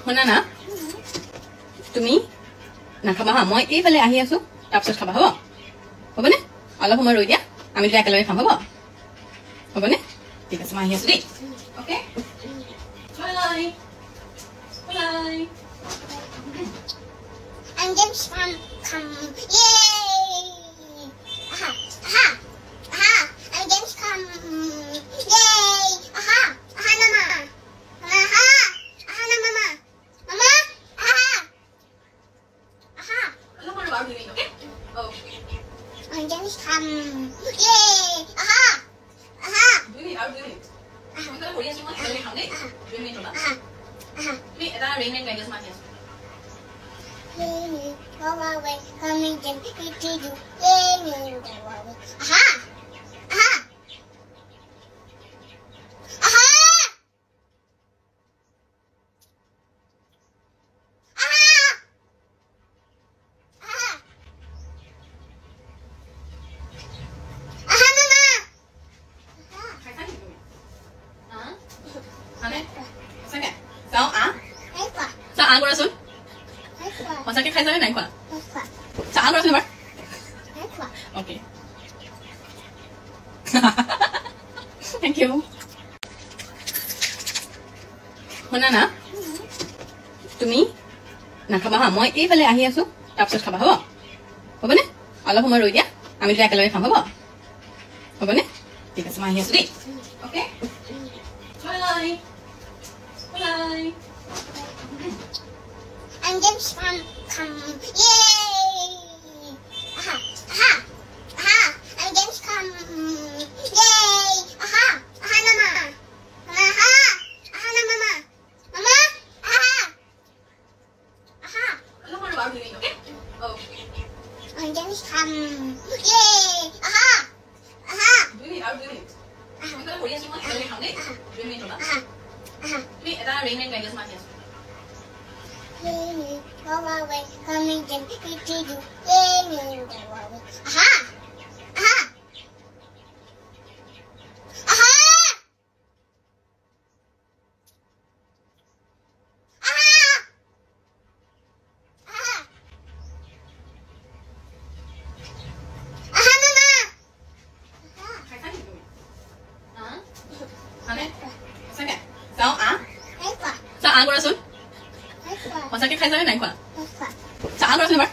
শুনা না তুমি নাখাবা হা মই এইফালে আহি আছো তাৰপিছত খাবা হ'ব হ'বনে অলপ সময় ৰৈ দিয়া আমি দুটা একেলগে খাম হ'বনে ঠিক আছে মই আহি আছো দেই okay bye bye I'm just come yay aha aha aha I'm just come yay aha aha mama aha aha mama mama aha aha অলপ সময় ৰৈ দিবি okay I'm just come yay aha aha 2 minute আৰু 2 minute আমি তো কৰি আছো মই একেলগে খাম দেই 2 মিনিট ৰবা aha aha তুমি এটা ৰিং গাই দিছ মাতি আছো go away coming to you go away aha aha aha সঁচাকে খাই যাবে নাই খোৱা চাহ কৰাচোন এবাৰ অ'কে থেংক ইউ শুনা না তুমি নাখাবা হা মই এইফালে আহি আছো তাৰপিছত খাবা হ'বনে অলপ সময় ৰৈ দিয়া আমি দুটা একেলগে খাম হ'বনে ঠিক আছে মই আহি আছো দেই okay bye bye I'm just come yay aha aha aha I'm just come yay aha aha mama aha aha mama mama aha aha অলপ সময় ৰৈ দিবি okay I'm just come yay aha aha 2 minute আৰু 2 minute আমি তো কৰি আছো মই একেলগে খাম দেই 2 মিনিট ৰবা aha aha তুমি এটা ৰিং গাই দিছ মাতি আছো go away coming to you go away aha aha aha চাহ কৰাচোন সঁচাকে খাই যাবে নাই খোৱা চাহ কৰাচোন এবাৰ